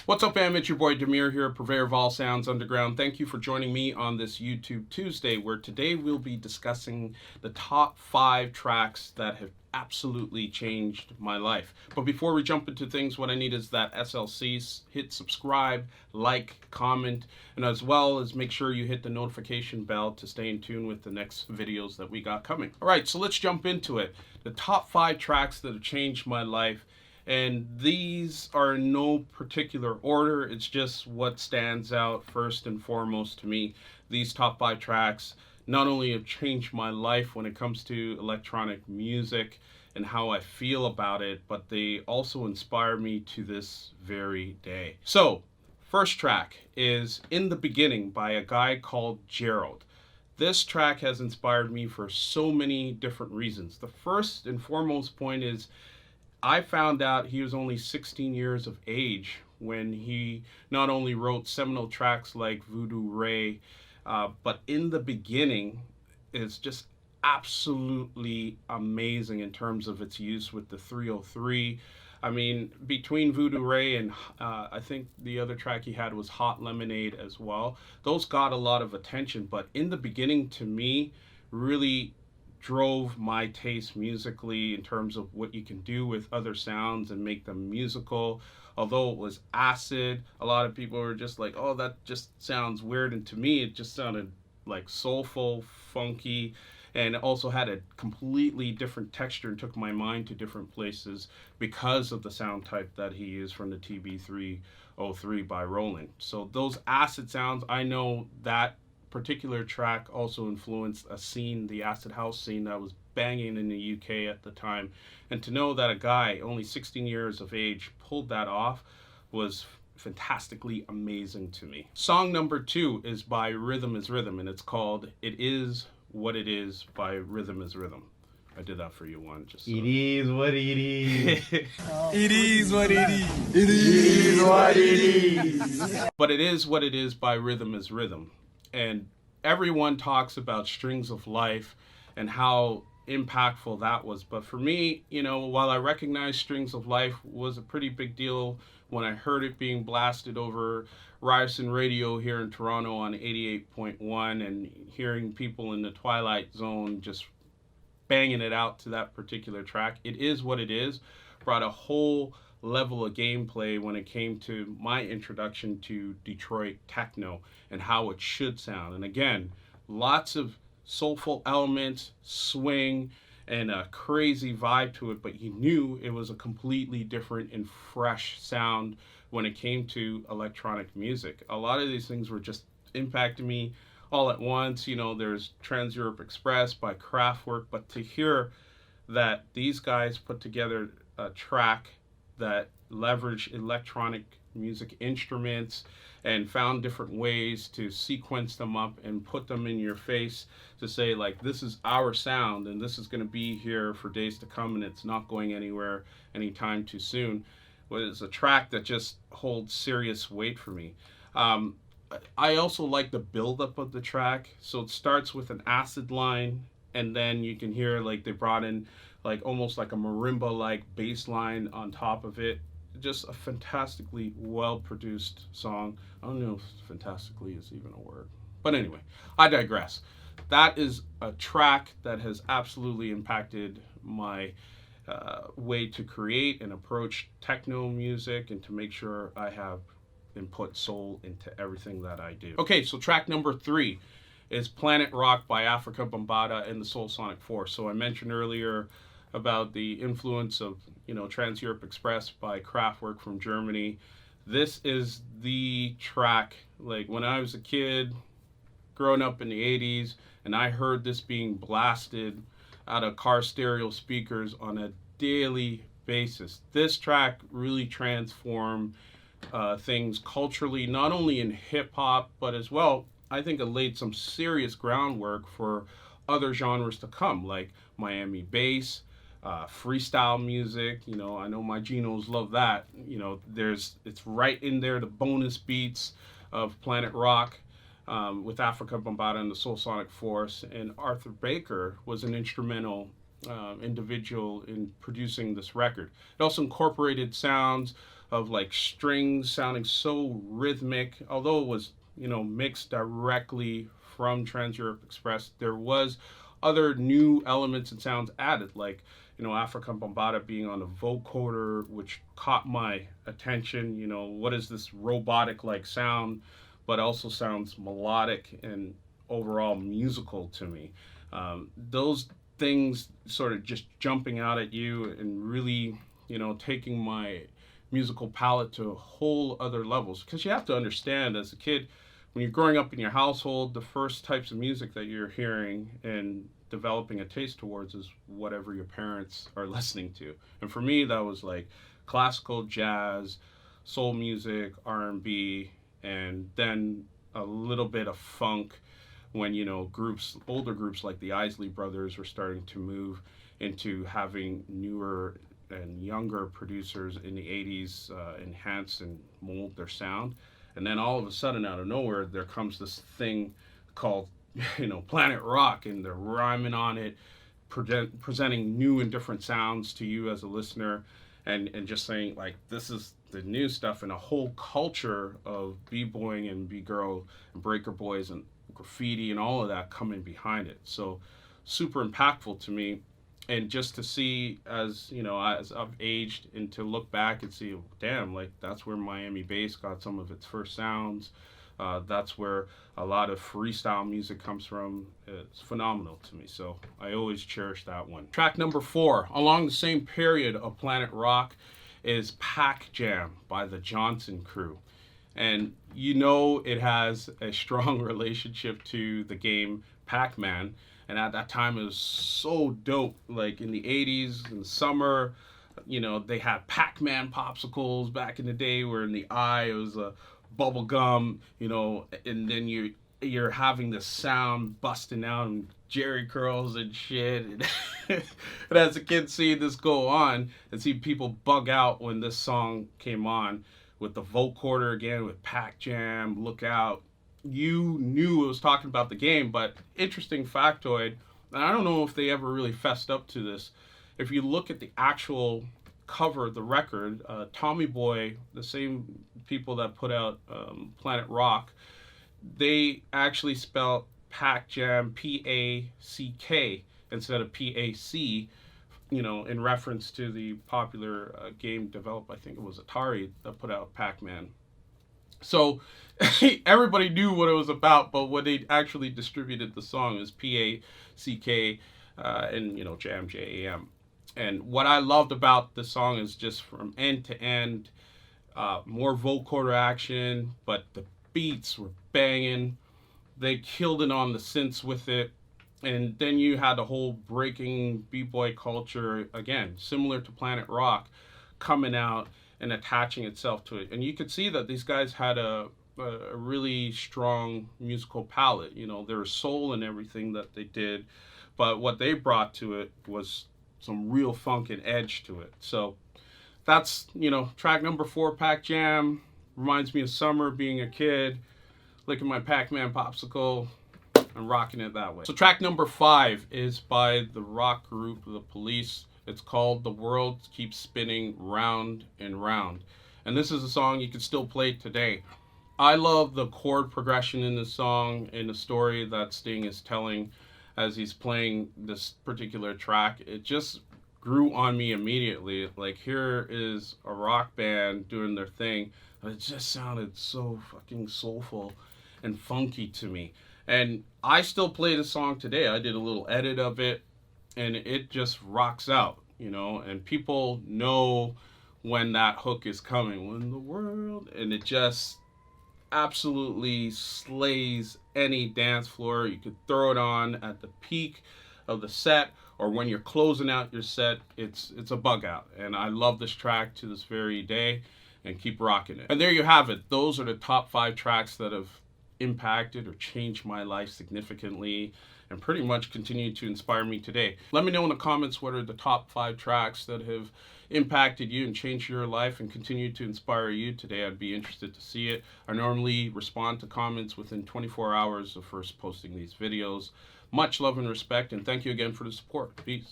What's up, fam? It's your boy Demuir here, purveyor of all sounds underground. Thank you for joining me on this YouTube Tuesday, where today we'll be discussing the top 5 tracks that have absolutely changed my life. But before we jump into things, what I need is that SLC. Hit subscribe, like, comment, and as well as make sure you hit the notification bell to stay in tune with the next videos that we got coming. All right, so let's jump into it. The top 5 tracks that have changed my life. And these are in no particular order. It's just what stands out first and foremost to me. These top 5 tracks not only have changed my life when it comes to electronic music and how I feel about it, but they also inspire me to this very day. So, first track is In the Beginning by a guy called Gerald. This track has inspired me for so many different reasons. The first and foremost point is I found out he was only 16 years of age when he not only wrote seminal tracks like Voodoo Ray, but In the Beginning is just absolutely amazing in terms of its use with the 303. I mean, between Voodoo Ray and I think the other track he had was Hot Lemonade as well. Those got a lot of attention, but In the Beginning to me really drove my taste musically in terms of what you can do with other sounds and make them musical. Although it was acid, a lot of people were just like, oh, that just sounds weird. And to me, it just sounded like soulful, funky, and also had a completely different texture and took my mind to different places because of the sound type that he used from the TB303 by Roland. So those acid sounds, I know that particular track also influenced a scene, the acid house scene that was banging in the UK at the time. And to know that a guy only 16 years of age pulled that off was fantastically amazing to me. Song number 2 is by Rhythm is Rhythm, and it's called It Is What It Is by Rhythm is Rhythm. I did that for you one. Just so. It is what it is. It is what it is. It is what it is. But It Is What It Is by Rhythm is Rhythm. And everyone talks about Strings of Life and how impactful that was. But for me, while I recognize Strings of Life was a pretty big deal when I heard it being blasted over Ryerson Radio here in Toronto on 88.1 and hearing people in the Twilight Zone just banging it out to that particular track, It Is What It Is brought a whole level of gameplay when it came to my introduction to Detroit techno and how it should sound. And again, lots of soulful elements, swing, and a crazy vibe to it, but you knew it was a completely different and fresh sound when it came to electronic music. A lot of these things were just impacting me all at once. There's Trans Europe Express by Kraftwerk, but to hear that these guys put together a track that leverage electronic music instruments and found different ways to sequence them up and put them in your face to say, like, this is our sound and this is going to be here for days to come and it's not going anywhere anytime too soon, was a track that just holds serious weight for me. I also like the buildup of the track. So it starts with an acid line, and then you can hear like they brought in like almost like a marimba like bass line on top of it. Just a fantastically well produced song. I don't know if fantastically is even a word, but anyway, I digress. That is a track that has absolutely impacted my way to create and approach techno music and to make sure I have and put soul into everything that I do. Okay, so track number 3 is Planet Rock by Africa Bambaataa and the Soul Sonic Force. So I mentioned earlier about the influence of Trans Europe Express by Kraftwerk from Germany. This is the track, like when I was a kid growing up in the 80s and I heard this being blasted out of car stereo speakers on a daily basis. This track really transformed things culturally, not only in hip-hop, but as well, I think it laid some serious groundwork for other genres to come, like Miami bass, freestyle music. I know my Genos love that. It's right in there, the bonus beats of Planet Rock with Africa Bambaataa and the Soul Sonic Force. And Arthur Baker was an instrumental individual in producing this record. It also incorporated sounds of like strings sounding so rhythmic. Although it was, you know, mixed directly from Trans Europe Express, there was other new elements and sounds added, like, you know, Africa Bombata being on a vocoder, which caught my attention. You know, what is this robotic like sound, but also sounds melodic and overall musical to me. Those things sort of just jumping out at you and really, you know, taking my musical palette to whole other levels. Because you have to understand, as a kid, when you're growing up in your household, the first types of music that you're hearing and developing a taste towards is whatever your parents are listening to. And for me, that was like classical, jazz, soul music, R&B, and then a little bit of funk when, you know, groups, older groups like the Isley Brothers were starting to move into having newer and younger producers in the 80s enhance and mold their sound. And then all of a sudden, out of nowhere, there comes this thing called, you know, Planet Rock, and they're rhyming on it, presenting new and different sounds to you as a listener, and just saying, like, this is the new stuff, and a whole culture of b-boying and b-girl and breaker boys and graffiti and all of that coming behind it. So super impactful to me. And just to see, as you know, as I've aged, and to look back and see, damn, like, that's where Miami bass got some of its first sounds. That's where a lot of freestyle music comes from. It's phenomenal to me, so I always cherish that one. Track number 4, along the same period of Planet Rock, is Pac Jam by the Johnson Crew. And you know it has a strong relationship to the game Pac-Man. And at that time, it was so dope. Like in the 80s, in the summer, you know, they had Pac-Man popsicles back in the day, where in the eye it was a bubble gum, you know, and then you're having this sound busting out and Jerry curls and shit. And as a kid, seeing this go on and see people bug out when this song came on with the vocoder again, with Pac Jam, Look Out, you knew it was talking about the game. But interesting factoid, and I don't know if they ever really fessed up to this, if you look at the actual cover of the record, Tommy Boy, the same people that put out Planet Rock, they actually spelled Pac Jam P-A-C-K instead of P-A-C, you know, in reference to the popular game developed, I think it was Atari, that put out Pac-Man. So everybody knew what it was about, but when they actually distributed the song, it was P-A-C-K and, you know, Jam, J-A-M. And what I loved about the song is just from end to end, more vocoder action, but the beats were banging. They killed it on the synths with it. And then you had the whole breaking b-boy culture, again, similar to Planet Rock, coming out and attaching itself to it. And you could see that these guys had a really strong musical palette. You know, there was soul in everything that they did, but what they brought to it was some real funk and edge to it. So that's, you know, track number 4, Pac Jam. Reminds me of summer, being a kid, licking my Pac-Man popsicle and rocking it that way. So track number 5 is by the rock group The Police. It's called The World Keeps Spinning Round and Round. And this is a song you can still play today. I love the chord progression in this song and the story that Sting is telling as he's playing this particular track. It just grew on me immediately. Like, here is a rock band doing their thing, and it just sounded so fucking soulful and funky to me. And I still play the song today. I did a little edit of it, and it just rocks out, you know, and people know when that hook is coming, when the world, and it just absolutely slays any dance floor. You could throw it on at the peak of the set, or when you're closing out your set. It's a bug out, and I love this track to this very day, and keep rocking it. And there you have it. Those are the top 5 tracks that have impacted or changed my life significantly, and pretty much continue to inspire me today. Let me know in the comments what are the top 5 tracks that have impacted you and changed your life and continue to inspire you today. I'd be interested to see it. I normally respond to comments within 24 hours of first posting these videos. Much love and respect, and thank you again for the support. Peace.